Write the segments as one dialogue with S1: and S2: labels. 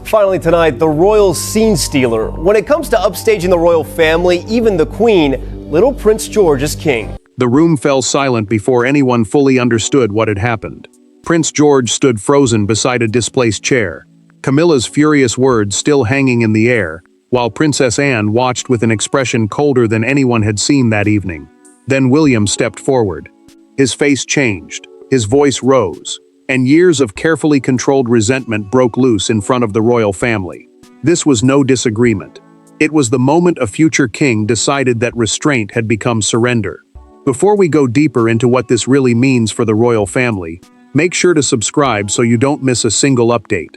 S1: Finally tonight, the royal scene stealer. When it comes to upstaging the royal family, even the Queen, little Prince George is king.
S2: The room fell silent before anyone fully understood what had happened. Prince George stood frozen beside a displaced chair, Camilla's furious words still hanging in the air, while Princess Anne watched with an expression colder than anyone had seen that evening. Then William stepped forward. His face changed, his voice rose, and years of carefully controlled resentment broke loose in front of the royal family. This was no disagreement. It was the moment a future king decided that restraint had become surrender. Before we go deeper into what this really means for the royal family, make sure to subscribe so you don't miss a single update.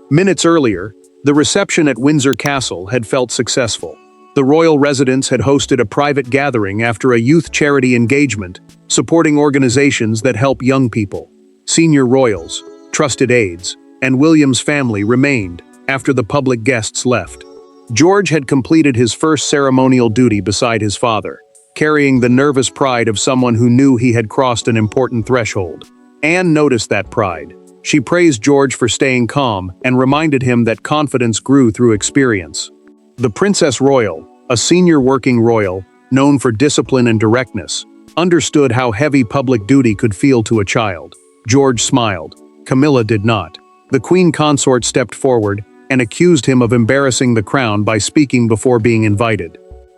S2: Minutes earlier, the reception at Windsor Castle had felt successful. The royal residence had hosted a private gathering after a youth charity engagement, supporting organizations that help young people. Senior royals, trusted aides, and William's family remained after the public guests left. George had completed his first ceremonial duty beside his father, carrying the nervous pride of someone who knew he had crossed an important threshold. Anne noticed that pride. She praised George for staying calm and reminded him that confidence grew through experience. The Princess Royal, a senior working royal, known for discipline and directness, understood how heavy public duty could feel to a child. George smiled. Camilla did not. The Queen Consort stepped forward and accused him of embarrassing the crown by speaking before being invited.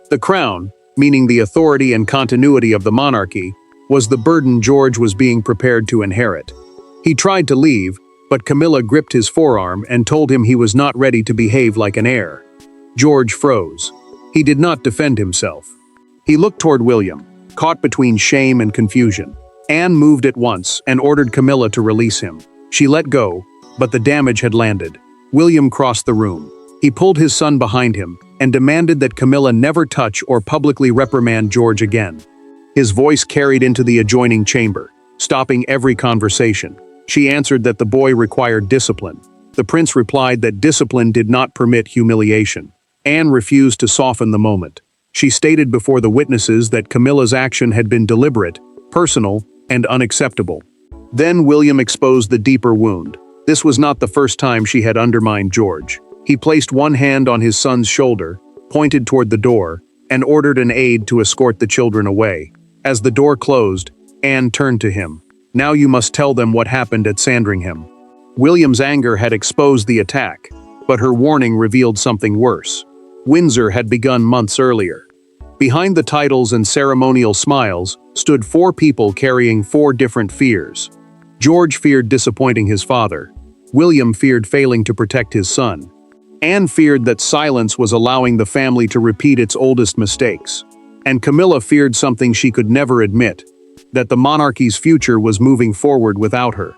S2: The crown, meaning the authority and continuity of the monarchy, was the burden George was being prepared to inherit. He tried to leave, but Camilla gripped his forearm and told him he was not ready to behave like an heir. George froze. He did not defend himself. He looked toward William, caught between shame and confusion. Anne moved at once and ordered Camilla to release him. She let go, but the damage had landed. William crossed the room. He pulled his son behind him and demanded that Camilla never touch or publicly reprimand George again. His voice carried into the adjoining chamber, stopping every conversation. She answered that the boy required discipline. The prince replied that discipline did not permit humiliation. Anne refused to soften the moment. She stated before the witnesses that Camilla's action had been deliberate, personal, and unacceptable. Then William exposed the deeper wound. This was not the first time she had undermined George. He placed one hand on his son's shoulder, pointed toward the door, and ordered an aide to escort the children away. As the door closed, Anne turned to him. "Now you must tell them what happened at Sandringham." William's anger had exposed the attack, but her warning revealed something worse. Windsor had begun months earlier. Behind the titles and ceremonial smiles stood 4 people carrying 4 different fears. George feared disappointing his father. William feared failing to protect his son. Anne feared that silence was allowing the family to repeat its oldest mistakes. And Camilla feared something she could never admit, that the monarchy's future was moving forward without her.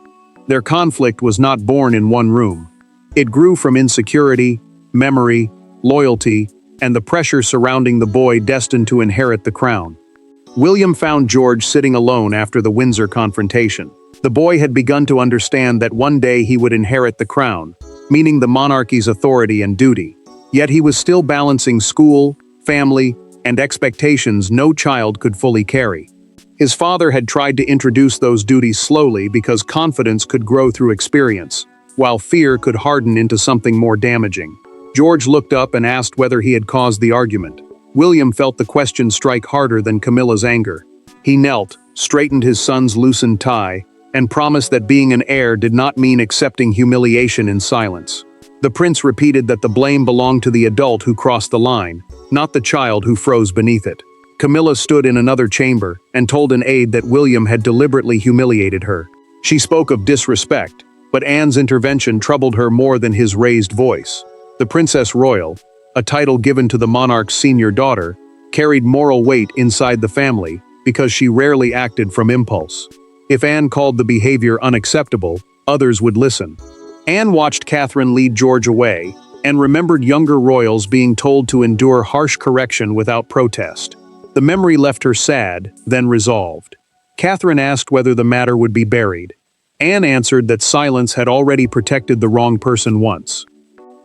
S2: Their conflict was not born in one room. It grew from insecurity, memory, loyalty, and the pressure surrounding the boy destined to inherit the crown. William found George sitting alone after the Windsor confrontation. The boy had begun to understand that one day he would inherit the crown, meaning the monarchy's authority and duty. Yet he was still balancing school, family, and expectations no child could fully carry. His father had tried to introduce those duties slowly because confidence could grow through experience, while fear could harden into something more damaging. George looked up and asked whether he had caused the argument. William felt the question strike harder than Camilla's anger. He knelt, straightened his son's loosened tie, and promised that being an heir did not mean accepting humiliation in silence. The prince repeated that the blame belonged to the adult who crossed the line, not the child who froze beneath it. Camilla stood in another chamber and told an aide that William had deliberately humiliated her. She spoke of disrespect, but Anne's intervention troubled her more than his raised voice. The Princess Royal, a title given to the monarch's senior daughter, carried moral weight inside the family because she rarely acted from impulse. If Anne called the behavior unacceptable, others would listen. Anne watched Catherine lead George away and remembered younger royals being told to endure harsh correction without protest. The memory left her sad, then resolved. Catherine asked whether the matter would be buried. Anne answered that silence had already protected the wrong person once.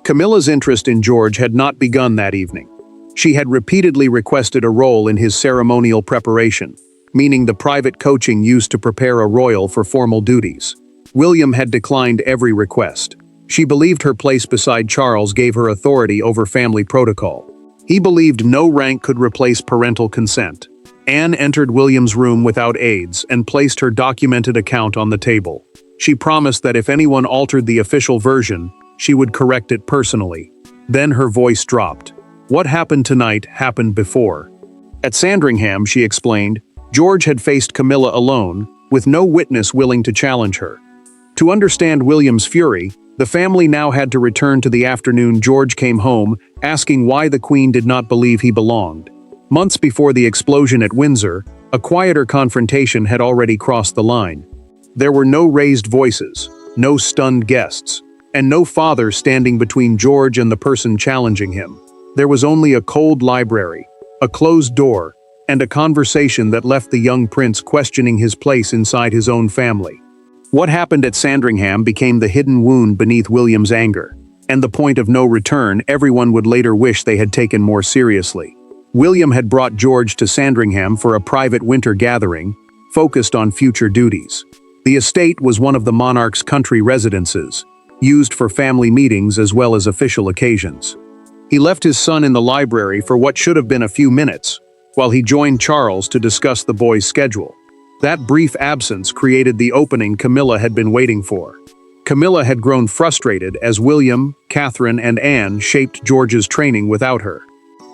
S2: Camilla's interest in George had not begun that evening. She had repeatedly requested a role in his ceremonial preparation, meaning the private coaching used to prepare a royal for formal duties. William had declined every request. She believed her place beside Charles gave her authority over family protocol. He believed no rank could replace parental consent. Anne entered William's room without aids and placed her documented account on the table. She promised that if anyone altered the official version, she would correct it personally. Then her voice dropped. What happened tonight happened before. At Sandringham, she explained, George had faced Camilla alone, with no witness willing to challenge her. To understand William's fury, the family now had to return to the afternoon George came home, asking why the Queen did not believe he belonged. Months before the explosion at Windsor, a quieter confrontation had already crossed the line. There were no raised voices, no stunned guests, and no father standing between George and the person challenging him. There was only a cold library, a closed door, and a conversation that left the young prince questioning his place inside his own family. What happened at Sandringham became the hidden wound beneath William's anger, and the point of no return everyone would later wish they had taken more seriously. William had brought George to Sandringham for a private winter gathering, focused on future duties. The estate was one of the monarch's country residences, used for family meetings as well as official occasions. He left his son in the library for what should have been a few minutes, while he joined Charles to discuss the boy's schedule. That brief absence created the opening Camilla had been waiting for. Camilla had grown frustrated as William, Catherine, and Anne shaped George's training without her.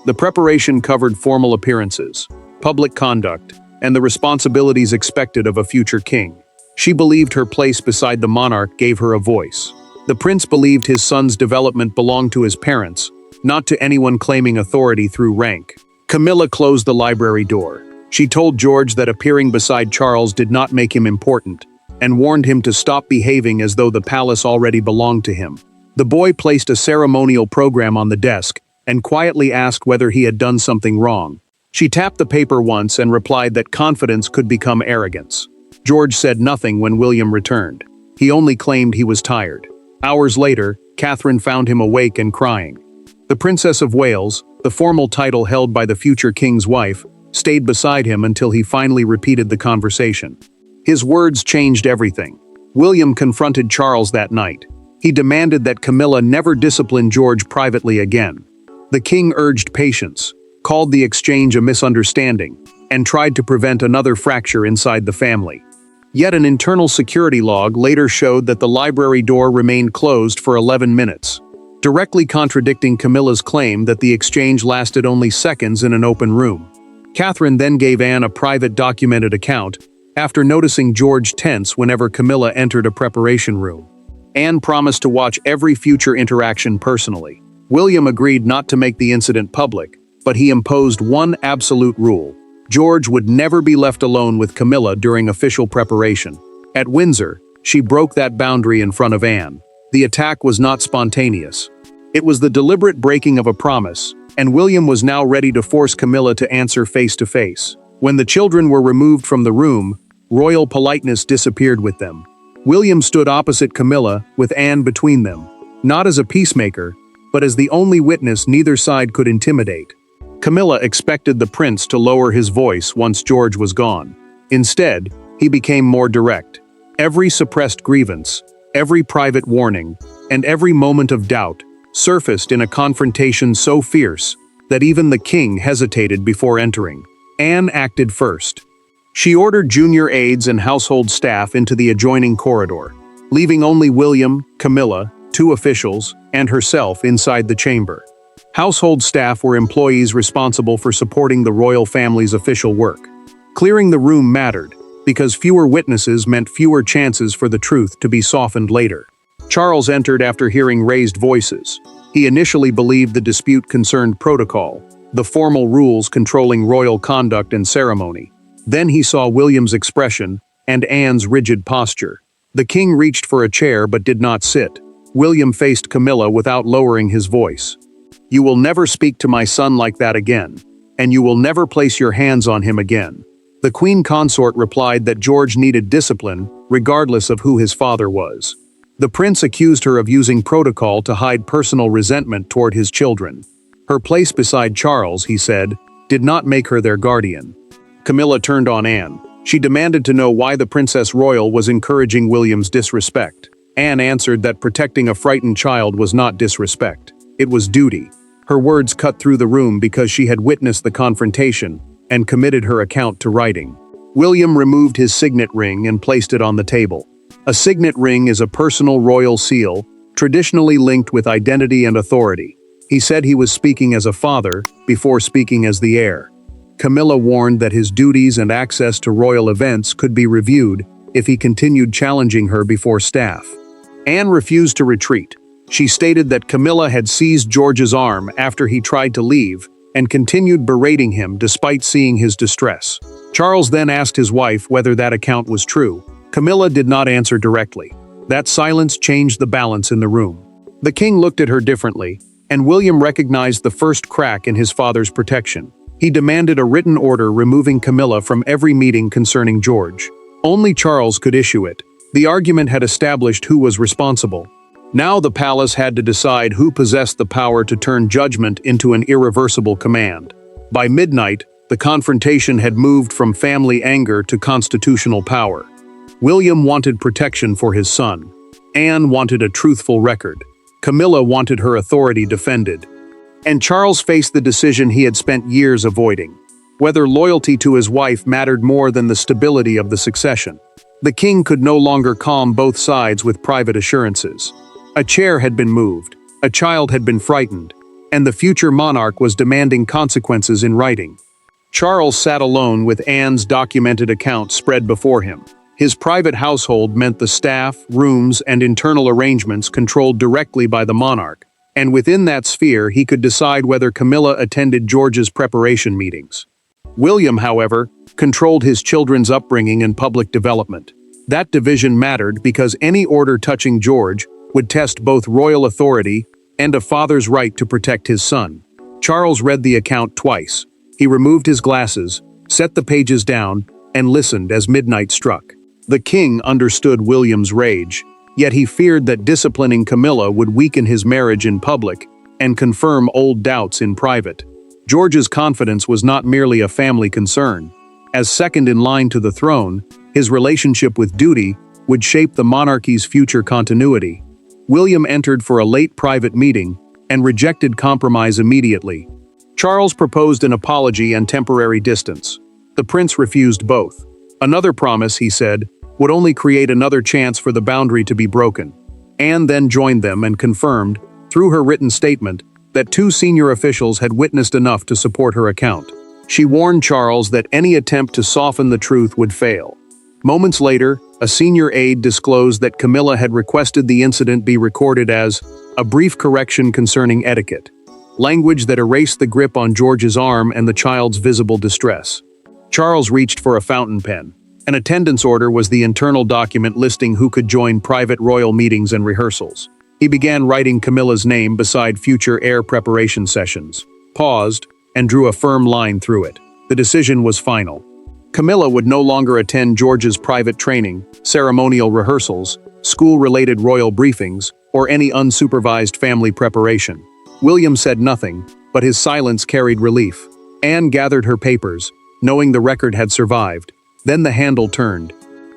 S2: The preparation covered formal appearances, public conduct, and the responsibilities expected of a future king. She believed her place beside the monarch gave her a voice. The prince believed his son's development belonged to his parents, not to anyone claiming authority through rank. Camilla closed the library door. She told George that appearing beside Charles did not make him important, and warned him to stop behaving as though the palace already belonged to him. The boy placed a ceremonial program on the desk, and quietly asked whether he had done something wrong. She tapped the paper once and replied that confidence could become arrogance. George said nothing when William returned. He only claimed he was tired. Hours later, Catherine found him awake and crying. The Princess of Wales, the formal title held by the future king's wife, stayed beside him until he finally repeated the conversation. His words changed everything. William confronted Charles that night. He demanded that Camilla never discipline George privately again. The king urged patience, called the exchange a misunderstanding, and tried to prevent another fracture inside the family. Yet an internal security log later showed that the library door remained closed for 11 minutes, directly contradicting Camilla's claim that the exchange lasted only seconds in an open room. Catherine then gave Anne a private documented account, after noticing George tense whenever Camilla entered a preparation room. Anne promised to watch every future interaction personally. William agreed not to make the incident public, but he imposed one absolute rule. George would never be left alone with Camilla during official preparation. At Windsor, she broke that boundary in front of Anne. The attack was not spontaneous. It was the deliberate breaking of a promise, and William was now ready to force Camilla to answer face to face. When the children were removed from the room, royal politeness disappeared with them. William stood opposite Camilla, with Anne between them, not as a peacemaker, but as the only witness neither side could intimidate. Camilla expected the prince to lower his voice once George was gone. Instead, he became more direct. Every suppressed grievance, every private warning, and every moment of doubt surfaced in a confrontation so fierce that even the king hesitated before entering. Anne acted first. She ordered junior aides and household staff into the adjoining corridor, leaving only William, Camilla, 2 officials, and herself inside the chamber. Household staff were employees responsible for supporting the royal family's official work. Clearing the room mattered, because fewer witnesses meant fewer chances for the truth to be softened later. Charles entered after hearing raised voices. He initially believed the dispute concerned protocol, the formal rules controlling royal conduct and ceremony. Then he saw William's expression and Anne's rigid posture. The king reached for a chair but did not sit. William faced Camilla without lowering his voice. "You will never speak to my son like that again, and you will never place your hands on him again." The queen consort replied that George needed discipline, regardless of who his father was. The prince accused her of using protocol to hide personal resentment toward his children. Her place beside Charles, he said, did not make her their guardian. Camilla turned on Anne. She demanded to know why the Princess Royal was encouraging William's disrespect. Anne answered that protecting a frightened child was not disrespect. It was duty. Her words cut through the room because she had witnessed the confrontation and committed her account to writing. William removed his signet ring and placed it on the table. A signet ring is a personal royal seal, traditionally linked with identity and authority. He said he was speaking as a father before speaking as the heir. Camilla warned that his duties and access to royal events could be reviewed if he continued challenging her before staff. Anne refused to retreat. She stated that Camilla had seized George's arm after he tried to leave and continued berating him despite seeing his distress. Charles then asked his wife whether that account was true. Camilla did not answer directly. That silence changed the balance in the room. The king looked at her differently, and William recognized the first crack in his father's protection. He demanded a written order removing Camilla from every meeting concerning George. Only Charles could issue it. The argument had established who was responsible. Now the palace had to decide who possessed the power to turn judgment into an irreversible command. By midnight, the confrontation had moved from family anger to constitutional power. William wanted protection for his son. Anne wanted a truthful record. Camilla wanted her authority defended. And Charles faced the decision he had spent years avoiding. Whether loyalty to his wife mattered more than the stability of the succession. The king could no longer calm both sides with private assurances. A chair had been moved, a child had been frightened, and the future monarch was demanding consequences in writing. Charles sat alone with Anne's documented account spread before him. His private household meant the staff, rooms, and internal arrangements controlled directly by the monarch, and within that sphere he could decide whether Camilla attended George's preparation meetings. William, however, controlled his children's upbringing and public development. That division mattered because any order touching George would test both royal authority and a father's right to protect his son. Charles read the account twice. He removed his glasses, set the pages down, and listened as midnight struck. The king understood William's rage, yet he feared that disciplining Camilla would weaken his marriage in public and confirm old doubts in private. George's confidence was not merely a family concern. As second in line to the throne, his relationship with duty would shape the monarchy's future continuity. William entered for a late private meeting and rejected compromise immediately. Charles proposed an apology and temporary distance. The prince refused both. Another promise, he said, would only create another chance for the boundary to be broken. Anne then joined them and confirmed, through her written statement, that two senior officials had witnessed enough to support her account. She warned Charles that any attempt to soften the truth would fail. Moments later, a senior aide disclosed that Camilla had requested the incident be recorded as a brief correction concerning etiquette, language that erased the grip on George's arm and the child's visible distress. Charles reached for a fountain pen. An attendance order was the internal document listing who could join private royal meetings and rehearsals. He began writing Camilla's name beside future heir preparation sessions, paused, and drew a firm line through it. The decision was final. Camilla would no longer attend George's private training, ceremonial rehearsals, school-related royal briefings, or any unsupervised family preparation. William said nothing, but his silence carried relief. Anne gathered her papers, knowing the record had survived. Then the handle turned.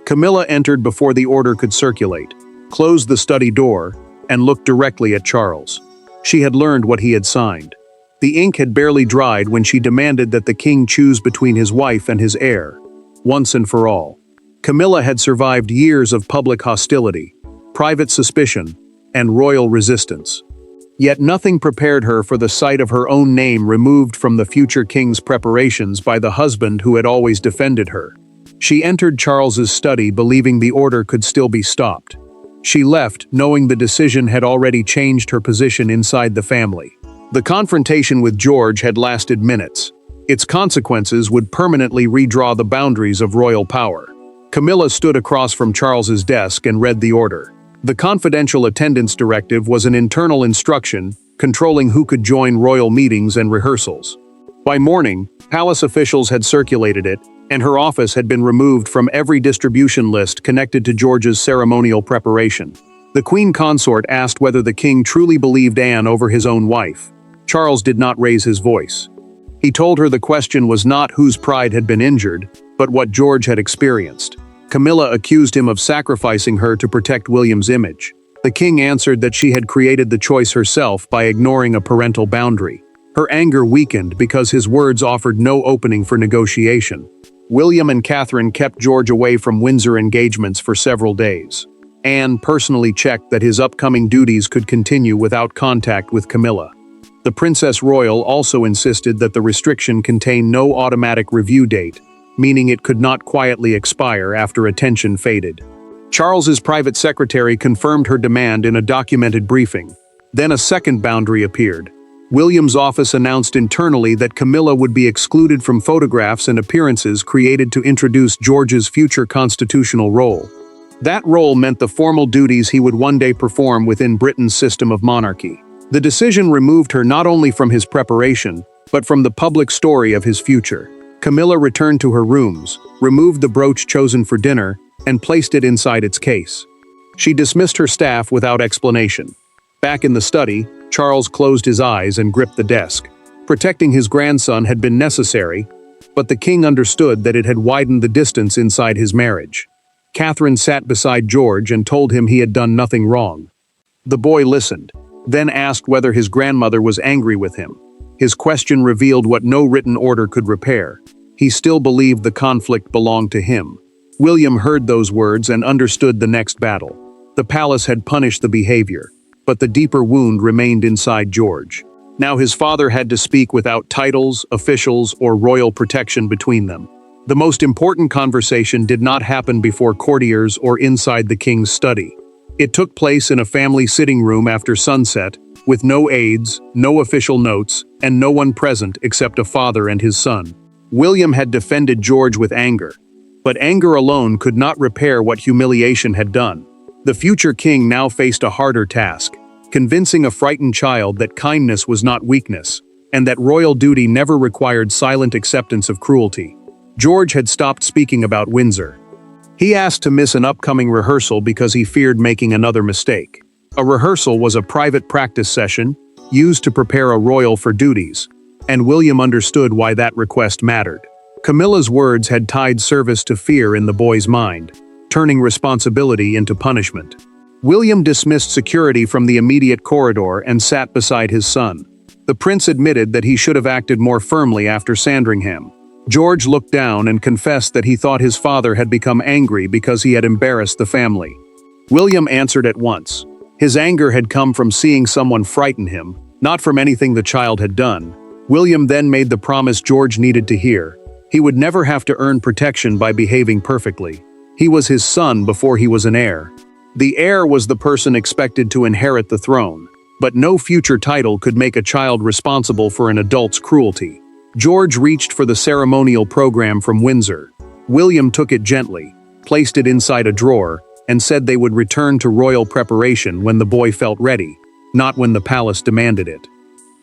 S2: Camilla entered before the order could circulate, closed the study door, and looked directly at Charles. She had learned what he had signed. The ink had barely dried when she demanded that the king choose between his wife and his heir, once and for all. Camilla had survived years of public hostility, private suspicion, and royal resistance. Yet nothing prepared her for the sight of her own name removed from the future king's preparations by the husband who had always defended her. She entered Charles's study believing the order could still be stopped. She left knowing the decision had already changed her position inside the family. The confrontation with George had lasted minutes. Its consequences would permanently redraw the boundaries of royal power. Camilla stood across from Charles's desk and read the order. The confidential attendance directive was an internal instruction controlling who could join royal meetings and rehearsals. By morning, palace officials had circulated it, and her office had been removed from every distribution list connected to George's ceremonial preparation. The queen consort asked whether the king truly believed Anne over his own wife. Charles did not raise his voice. He told her the question was not whose pride had been injured, but what George had experienced. Camilla accused him of sacrificing her to protect William's image. The king answered that she had created the choice herself by ignoring a parental boundary. Her anger weakened because his words offered no opening for negotiation. William and Catherine kept George away from Windsor engagements for several days. Anne personally checked that his upcoming duties could continue without contact with Camilla. The Princess Royal also insisted that the restriction contain no automatic review date, meaning it could not quietly expire after attention faded. Charles's private secretary confirmed her demand in a documented briefing. Then a second boundary appeared. William's office announced internally that Camilla would be excluded from photographs and appearances created to introduce George's future constitutional role. That role meant the formal duties he would one day perform within Britain's system of monarchy. The decision removed her not only from his preparation, but from the public story of his future. Camilla returned to her rooms, removed the brooch chosen for dinner, and placed it inside its case. She dismissed her staff without explanation. Back in the study, Charles closed his eyes and gripped the desk. Protecting his grandson had been necessary, but the king understood that it had widened the distance inside his marriage. Catherine sat beside George and told him he had done nothing wrong. The boy listened, then asked whether his grandmother was angry with him. His question revealed what no written order could repair. He still believed the conflict belonged to him. William heard those words and understood the next battle. The palace had punished the behavior, but the deeper wound remained inside George. Now his father had to speak without titles, officials, or royal protection between them. The most important conversation did not happen before courtiers or inside the king's study. It took place in a family sitting room after sunset, with no aides, no official notes, and no one present except a father and his son. William had defended George with anger, but anger alone could not repair what humiliation had done. The future king now faced a harder task, convincing a frightened child that kindness was not weakness, and that royal duty never required silent acceptance of cruelty. George had stopped speaking about Windsor. He asked to miss an upcoming rehearsal because he feared making another mistake. A rehearsal was a private practice session, used to prepare a royal for duties, and William understood why that request mattered. Camilla's words had tied service to fear in the boy's mind, turning responsibility into punishment. William dismissed security from the immediate corridor and sat beside his son. The prince admitted that he should have acted more firmly after Sandringham. George looked down and confessed that he thought his father had become angry because he had embarrassed the family. William answered at once. His anger had come from seeing someone frighten him, not from anything the child had done. William then made the promise George needed to hear. He would never have to earn protection by behaving perfectly. He was his son before he was an heir. The heir was the person expected to inherit the throne, but no future title could make a child responsible for an adult's cruelty. George reached for the ceremonial program from Windsor. William took it gently, placed it inside a drawer, and said they would return to royal preparation when the boy felt ready, not when the palace demanded it.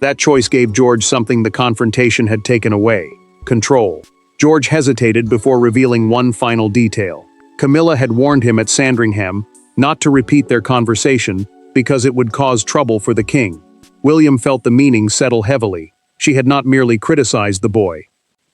S2: That choice gave George something the confrontation had taken away: control. George hesitated before revealing one final detail. Camilla had warned him at Sandringham not to repeat their conversation because it would cause trouble for the king. William felt the meaning settle heavily. She had not merely criticized the boy.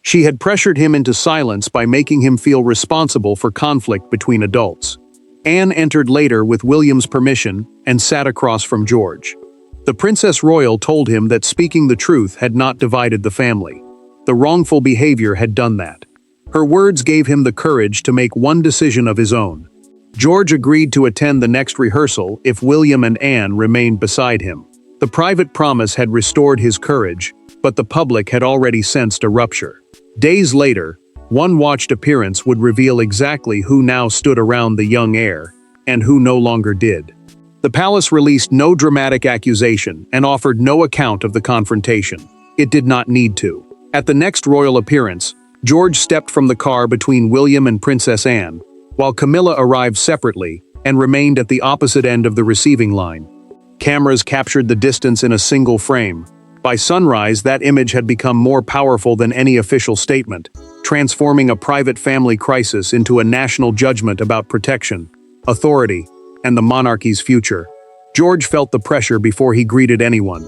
S2: She had pressured him into silence by making him feel responsible for conflict between adults. Anne entered later with William's permission and sat across from George. The Princess Royal told him that speaking the truth had not divided the family. The wrongful behavior had done that. Her words gave him the courage to make one decision of his own. George agreed to attend the next rehearsal if William and Anne remained beside him. The private promise had restored his courage, but the public had already sensed a rupture. Days later, one watched appearance would reveal exactly who now stood around the young heir, and who no longer did. The palace released no dramatic accusation and offered no account of the confrontation. It did not need to. At the next royal appearance, George stepped from the car between William and Princess Anne, while Camilla arrived separately and remained at the opposite end of the receiving line. Cameras captured the distance in a single frame. By sunrise, that image had become more powerful than any official statement, transforming a private family crisis into a national judgment about protection, authority, and the monarchy's future. George felt the pressure before he greeted anyone.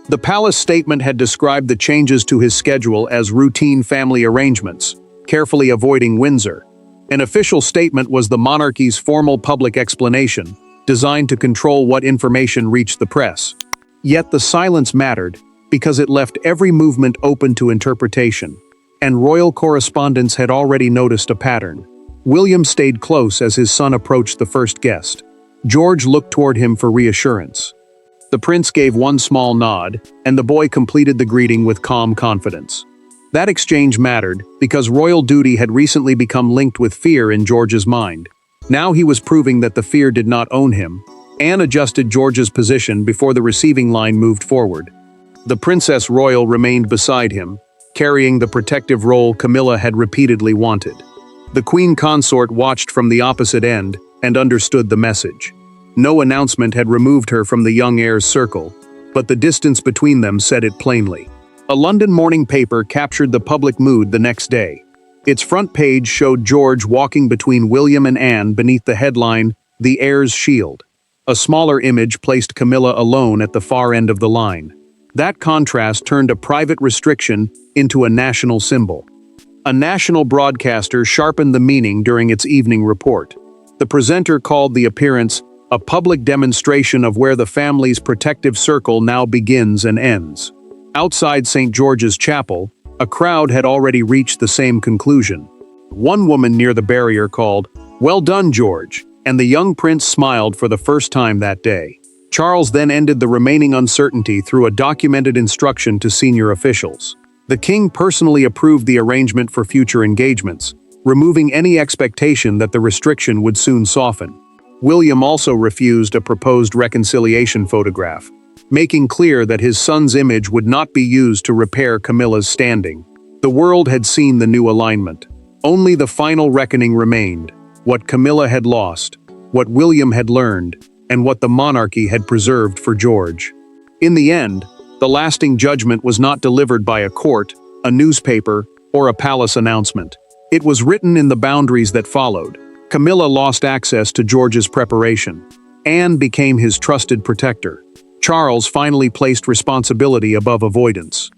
S2: The palace statement had described the changes to his schedule as routine family arrangements, carefully avoiding Windsor. An official statement was the monarchy's formal public explanation, designed to control what information reached the press. Yet the silence mattered, because it left every movement open to interpretation, and royal correspondents had already noticed a pattern. William stayed close as his son approached the first guest. George looked toward him for reassurance. The prince gave one small nod, and the boy completed the greeting with calm confidence. That exchange mattered, because royal duty had recently become linked with fear in George's mind. Now he was proving that the fear did not own him. Anne adjusted George's position before the receiving line moved forward. The Princess Royal remained beside him, carrying the protective role Camilla had repeatedly wanted. The Queen Consort watched from the opposite end and understood the message. No announcement had removed her from the young heir's circle, but the distance between them said it plainly. A London morning paper captured the public mood the next day. Its front page showed George walking between William and Anne beneath the headline, "The Heir's Shield." A smaller image placed Camilla alone at the far end of the line. That contrast turned a private restriction into a national symbol. A national broadcaster sharpened the meaning during its evening report. The presenter called the appearance a public demonstration of where the family's protective circle now begins and ends. Outside St. George's Chapel, a crowd had already reached the same conclusion. One woman near the barrier called, "Well done, George," and the young prince smiled for the first time that day. Charles then ended the remaining uncertainty through a documented instruction to senior officials. The king personally approved the arrangement for future engagements, removing any expectation that the restriction would soon soften. William also refused a proposed reconciliation photograph, making clear that his son's image would not be used to repair Camilla's standing. The world had seen the new alignment. Only the final reckoning remained: what Camilla had lost, what William had learned, and what the monarchy had preserved for George. In the end, the lasting judgment was not delivered by a court, a newspaper, or a palace announcement. It was written in the boundaries that followed. Camilla lost access to George's preparation. Anne became his trusted protector. Charles finally placed responsibility above avoidance.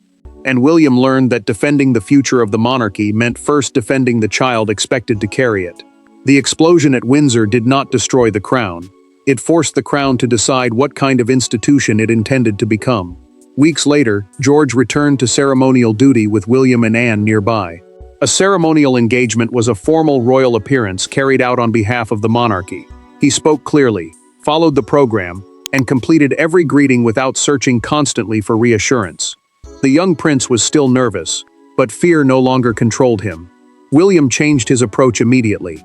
S2: And William learned that defending the future of the monarchy meant first defending the child expected to carry it. The explosion at Windsor did not destroy the crown. It forced the crown to decide what kind of institution it intended to become. Weeks later, George returned to ceremonial duty with William and Anne nearby. A ceremonial engagement was a formal royal appearance carried out on behalf of the monarchy. He spoke clearly, followed the program, and completed every greeting without searching constantly for reassurance. The young prince was still nervous, but fear no longer controlled him. William changed his approach immediately.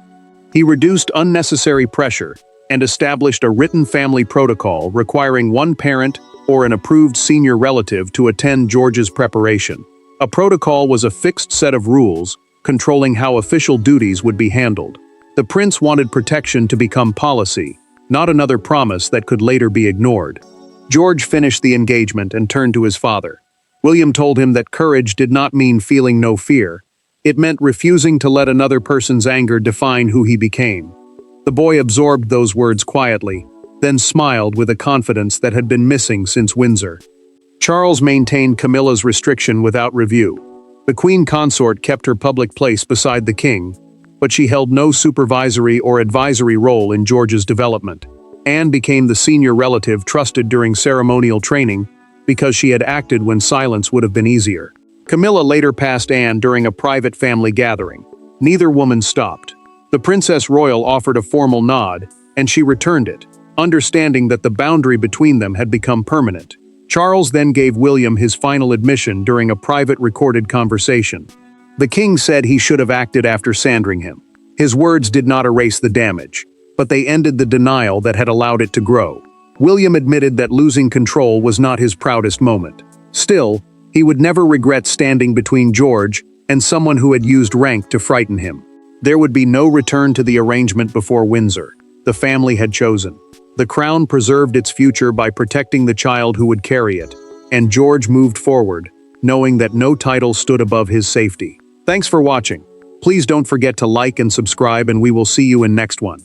S2: He reduced unnecessary pressure and established a written family protocol requiring one parent or an approved senior relative to attend George's preparation. A protocol was a fixed set of rules controlling how official duties would be handled. The prince wanted protection to become policy, not another promise that could later be ignored. George finished the engagement and turned to his father. William told him that courage did not mean feeling no fear. It meant refusing to let another person's anger define who he became. The boy absorbed those words quietly, then smiled with a confidence that had been missing since Windsor. Charles maintained Camilla's restriction without review. The Queen Consort kept her public place beside the king, but she held no supervisory or advisory role in George's development. Anne became the senior relative trusted during ceremonial training because she had acted when silence would have been easier. Camilla later passed Anne during a private family gathering. Neither woman stopped. The Princess Royal offered a formal nod, and she returned it, understanding that the boundary between them had become permanent. Charles then gave William his final admission during a private recorded conversation. The king said he should have acted after Sandringham. His words did not erase the damage, but they ended the denial that had allowed it to grow. William admitted that losing control was not his proudest moment. Still, he would never regret standing between George and someone who had used rank to frighten him. There would be no return to the arrangement before Windsor. The family had chosen. The crown preserved its future by protecting the child who would carry it, and George moved forward, knowing that no title stood above his safety. Thanks for watching. Please don't forget to like and subscribe, and we will see you in next one.